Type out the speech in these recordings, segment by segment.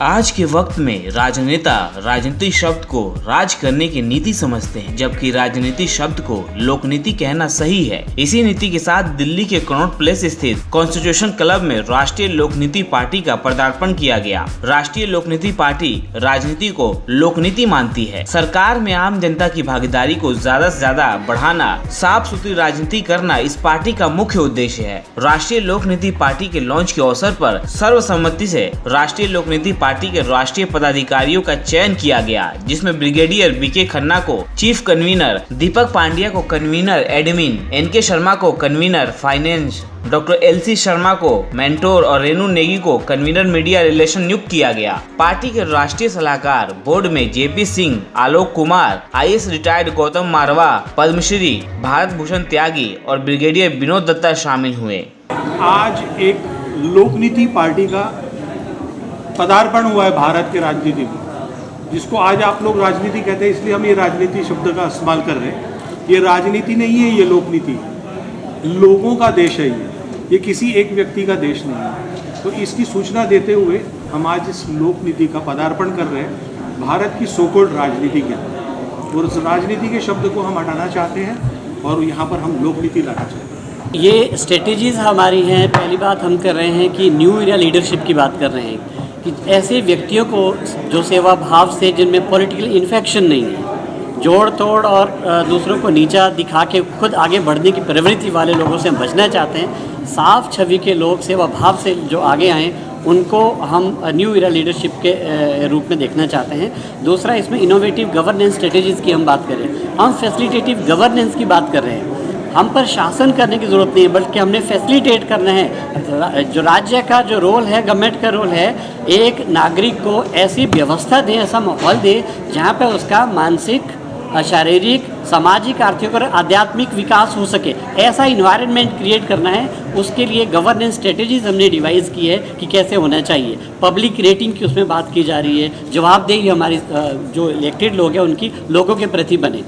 आज के वक्त में राजनेता राजनीति शब्द को राज करने की नीति समझते हैं, जबकि राजनीति शब्द को लोकनीति कहना सही है। इसी नीति के साथ दिल्ली के कनॉट प्लेस स्थित कॉन्स्टिट्यूशन क्लब में राष्ट्रीय लोकनीति पार्टी का पदार्पण किया गया। राष्ट्रीय लोकनीति पार्टी राजनीति को लोकनीति मानती है। सरकार में आम जनता की भागीदारी को ज्यादा से ज्यादा बढ़ाना, साफ सुथरी राजनीति करना इस पार्टी का मुख्य उद्देश्य है। राष्ट्रीय लोकनीति पार्टी के लॉन्च के अवसर पर सर्वसम्मति से राष्ट्रीय लोकनीति पार्टी के राष्ट्रीय पदाधिकारियों का चयन किया गया, जिसमें ब्रिगेडियर बीके खन्ना को चीफ कन्वीनर, दीपक पांड्या को कन्वीनर एडमिन, एनके शर्मा को convener finance, doctor LC Sharma को मेंटोर और रेणु नेगी को कन्वीनर मीडिया रिलेशन नियुक्त किया गया। पार्टी के राष्ट्रीय सलाहकार बोर्ड में JP Singh, Alok Kumar, IAS retired Gautam मारवा, पद्मश्री भारत भूषण त्यागी और ब्रिगेडियर विनोद दत्ता शामिल हुए। आज एक लोकनीति पार्टी का पदार्पण हुआ है भारत के राजनीति में, जिसको आज आप लोग राजनीति कहते हैं, इसलिए हम ये राजनीति शब्द का इस्तेमाल कर रहे हैं। ये राजनीति नहीं है, ये लोकनीति है। लोगों का देश है ये किसी एक व्यक्ति का देश नहीं है। तो इसकी सूचना देते हुए हम आज इस लोकनीति का पदार्पण कर रहे हैं भारत की सोकोल्ड राजनीति के अंदर। और उस राजनीति के शब्द को हम हटाना चाहते हैं और यहाँ पर हम लोकनीति लाना चाहते हैं। ये स्ट्रेटेजीज़ हमारी हैं। पहली बात हम कर रहे हैं कि न्यू एरा लीडरशिप की बात कर रहे हैं कि ऐसे व्यक्तियों को जो सेवा भाव से, जिनमें पॉलिटिकल इन्फेक्शन नहीं है, जोड़ तोड़ और दूसरों को नीचा दिखा के खुद आगे बढ़ने की प्रवृत्ति वाले लोगों से हम बचना चाहते हैं। साफ छवि के लोग सेवा भाव से जो आगे आएँ उनको हम न्यू एरा लीडरशिप के रूप में देखना चाहते हैं। दूसरा, इसमें इनोवेटिव गवर्नेंस स्ट्रेटेजीज़ की हम बात करें, हम फैसिलिटेटिव गवर्नेंस की बात कर रहे हैं। हम पर शासन करने की ज़रूरत नहीं है, बल्कि हमने फैसिलिटेट करना है। जो राज्य का जो रोल है, गवर्नमेंट का रोल है, एक नागरिक को ऐसी व्यवस्था दें, ऐसा माहौल दे जहाँ पर उसका मानसिक, शारीरिक, सामाजिक, आर्थिक और आध्यात्मिक विकास हो सके। ऐसा इन्वायरमेंट क्रिएट करना है। उसके लिए गवर्नेंस स्ट्रेटेजीज हमने डिवाइस की है कि कैसे होना चाहिए। पब्लिक रेटिंग की उसमें बात की जा रही है। जवाबदेही हमारी जो इलेक्टेड लोग हैं उनकी लोगों के प्रति बने।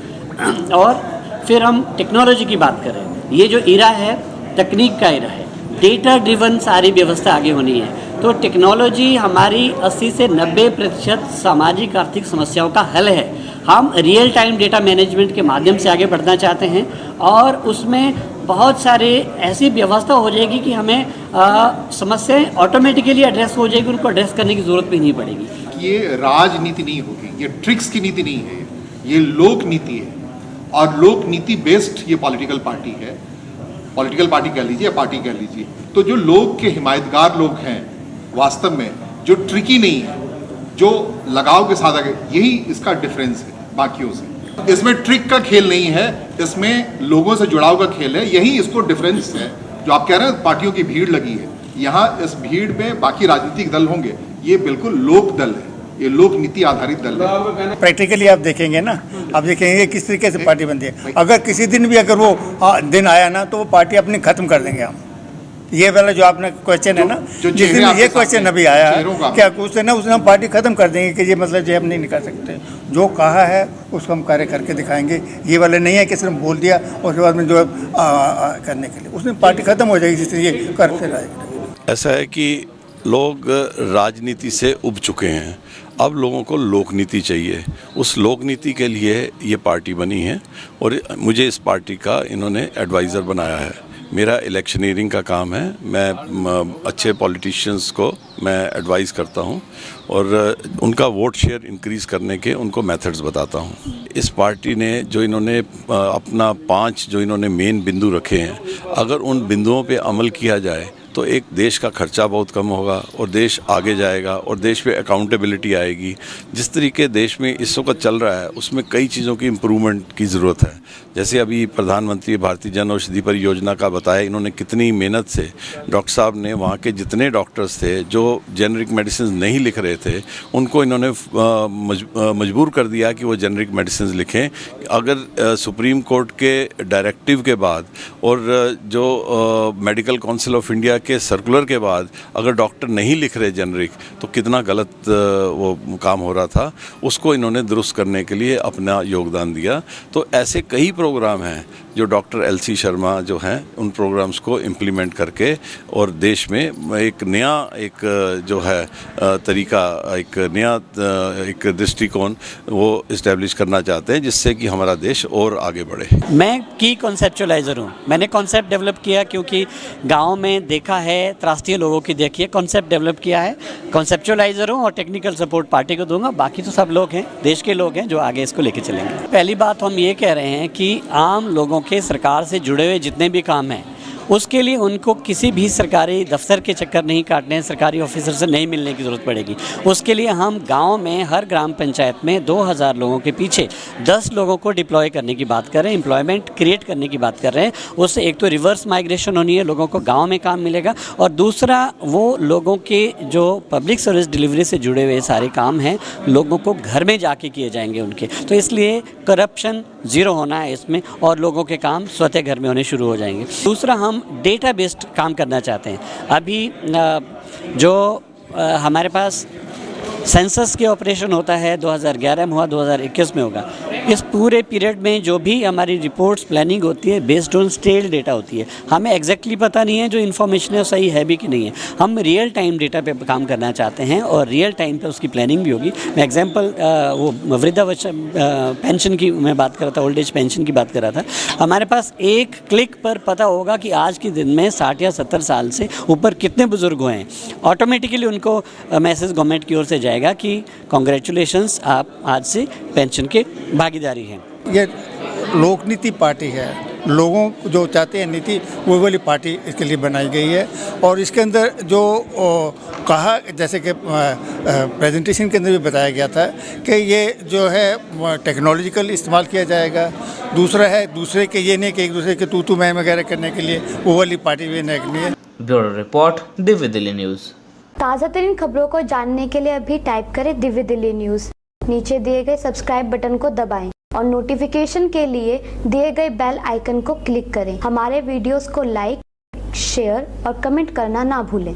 और फिर हम टेक्नोलॉजी की बात करें। ये जो इरा है, तकनीक का इरा है, डेटा ड्रिवन सारी व्यवस्था आगे होनी है। तो टेक्नोलॉजी हमारी 80 से 90% सामाजिक आर्थिक समस्याओं का हल है। हम रियल टाइम डेटा मैनेजमेंट के माध्यम से आगे बढ़ना चाहते हैं और उसमें बहुत सारे ऐसी व्यवस्था हो जाएगी कि हमें समस्याएं ऑटोमेटिकली एड्रेस हो जाएगी, उनको एड्रेस करने की ज़रूरत भी नहीं पड़ेगी। ये राजनीति नहीं होगी, ये ट्रिक्स की नीति नहीं है, ये लोक नीति है। और लोक नीति बेस्ड ये पॉलिटिकल पार्टी है। पॉलिटिकल पार्टी कह लीजिए या पार्टी कह लीजिए। तो जो लोग के हिमायतगार लोग हैं, वास्तव में जो ट्रिकी नहीं है, जो लगाव के साथ आगे, यही इसका डिफरेंस है बाकियों से। इसमें ट्रिक का खेल नहीं है, इसमें लोगों से जुड़ाव का खेल है। यही इसको डिफरेंस है। जो आप कह रहे हैं पार्टियों की भीड़ लगी है, यहाँ इस भीड़ में बाकी राजनीतिक दल होंगे, ये बिल्कुल लोक दल है, ये लोक नीति आधारित दल है। प्रैक्टिकली आप देखेंगे ना, आप देखेंगे किस तरीके से पार्टी बनती है। अगर किसी दिन भी अगर वो दिन आया ना तो वो पार्टी अपनी खत्म कर देंगे हम। ये वाला जो आपने क्वेश्चन है ना, जिस दिन ये क्वेश्चन अभी आया है क्या उससे ना, उसने हम पार्टी खत्म कर देंगे कि ये मतलब जो हम नहीं निकाल सकते। जो कहा है उसको हम कार्य करके दिखाएंगे। ये वाले नहीं है कि सिर्फ बोल दिया और उसके बाद में जो करने के लिए उसमें पार्टी खत्म हो जाएगी, जिससे ये करते रहेगा। ऐसा है कि लोग राजनीति से उब चुके हैं, अब लोगों को लोकनीति चाहिए। उस लोकनीति के लिए ये पार्टी बनी है और मुझे इस पार्टी का इन्होंने एडवाइज़र बनाया है। मेरा इलेक्शनियरिंग का काम है। मैं अच्छे पॉलिटिशियंस को मैं एडवाइस करता हूं और उनका वोट शेयर इंक्रीज़ करने के उनको मेथड्स बताता हूं। इस पार्टी ने जो इन्होंने अपना 5 जो इन्होंने मेन बिंदु रखे हैं, अगर उन बिंदुओं पे अमल किया जाए तो एक देश का खर्चा बहुत कम होगा और देश आगे जाएगा और देश पे अकाउंटेबिलिटी आएगी। जिस तरीके देश में इस वक्त चल रहा है उसमें कई चीज़ों की इम्प्रूवमेंट की ज़रूरत है। जैसे अभी प्रधानमंत्री भारतीय जन औषधि परियोजना का बताया, इन्होंने कितनी मेहनत से डॉक्टर साहब ने वहाँ के जितने डॉक्टर्स थे जो जेनरिक मेडिसिन नहीं लिख रहे थे उनको इन्होंने मजबूर कर दिया कि वो जेनरिक मेडिसिन लिखें। अगर सुप्रीम कोर्ट के डायरेक्टिव के बाद और जो मेडिकल काउंसिल ऑफ इंडिया के सर्कुलर के बाद अगर डॉक्टर नहीं लिख रहे जेनरिक, तो कितना गलत वो काम हो रहा था, उसको इन्होंने दुरुस्त करने के लिए अपना योगदान दिया। तो ऐसे कई प्रोग्राम हैं जो डॉक्टर LC शर्मा जो हैं उन प्रोग्राम्स को इम्प्लीमेंट करके और देश में एक नया एक जो है तरीका, एक नया एक दृष्टिकोण वो इस्टेब्लिश करना चाहते हैं, जिससे कि हमारा देश और आगे बढ़े। मैं की कॉन्सेप्चुअलाइज़र हूँ। मैंने कॉन्सेप्ट डेवलप किया क्योंकि गांव में देखा है, त्रासदी लोगों की देखी है, कॉन्सेप्ट डेवलप किया है। कॉन्सेप्चुअलाइज़र हूँ और टेक्निकल सपोर्ट पार्टी को दूंगा। बाकी तो सब लोग हैं, देश के लोग हैं जो आगे इसको लेके चलेंगे। पहली बात हम ये कह रहे हैं कि आम लोगों के सरकार से जुड़े हुए जितने भी काम हैं उसके लिए उनको किसी भी सरकारी दफ्तर के चक्कर नहीं काटने, सरकारी ऑफिसर से नहीं मिलने की ज़रूरत पड़ेगी। उसके लिए हम गांव में हर ग्राम पंचायत में 2000 लोगों के पीछे 10 लोगों को डिप्लॉय करने की बात कर रहे हैं, एम्प्लॉयमेंट क्रिएट करने की बात कर रहे हैं। उससे एक तो रिवर्स माइग्रेशन होनी है, लोगों को गाँव में काम मिलेगा, और दूसरा वो लोगों के जो पब्लिक सर्विस डिलीवरी से जुड़े हुए सारे काम हैं लोगों को घर में जाके किए जाएंगे उनके। तो इसलिए करप्शन ज़ीरो होना है इसमें, और लोगों के काम स्वतः घर में होने शुरू हो जाएंगे। दूसरा, हम डेटा बेस्ड काम करना चाहते हैं। अभी जो हमारे पास सेंसस के ऑपरेशन होता है 2011 में हुआ, 2021 में होगा। इस पूरे पीरियड में जो भी हमारी रिपोर्ट्स प्लानिंग होती है बेस्ड ऑन स्टेल डेटा होती है। हमें एग्जैक्टली पता नहीं है जो इन्फॉर्मेशन है सही है भी कि नहीं है। हम रियल टाइम डेटा पे काम करना चाहते हैं और रियल टाइम पे उसकी प्लानिंग भी होगी। मैं एग्जांपल वो वृद्धावस्था पेंशन की मैं बात कर रहा था, ओल्ड एज पेंशन की बात कर रहा था। हमारे पास एक क्लिक पर पता होगा कि आज के दिन में 60 या 70 साल से ऊपर कितने बुजुर्ग हुए हैं। ऑटोमेटिकली उनको मैसेज गवर्नमेंट की ओर से जाएगा कि कॉन्ग्रेचुलेशंस, आप आज से पेंशन के भागीदारी हैं। ये लोकनीति पार्टी है, लोगों जो चाहते हैं नीति वो वाली पार्टी इसके लिए बनाई गई है। और इसके अंदर जो कहा, जैसे कि प्रेजेंटेशन के अंदर भी बताया गया था कि ये जो है टेक्नोलॉजिकल इस्तेमाल किया जाएगा। दूसरा है दूसरे के ये नहीं कि एक दूसरे के तू मैं वगैरह करने के लिए वो वाली पार्टी भी नहीं करनी है। Bureau report, Divya Delhi news. ताज़ा तरीन खबरों को जानने के लिए अभी टाइप करें दिव्य दिल्ली न्यूज़। नीचे दिए गए सब्सक्राइब बटन को दबाएं और नोटिफिकेशन के लिए दिए गए बेल आइकन को क्लिक करें। हमारे वीडियोस को लाइक, शेयर और कमेंट करना ना भूलें।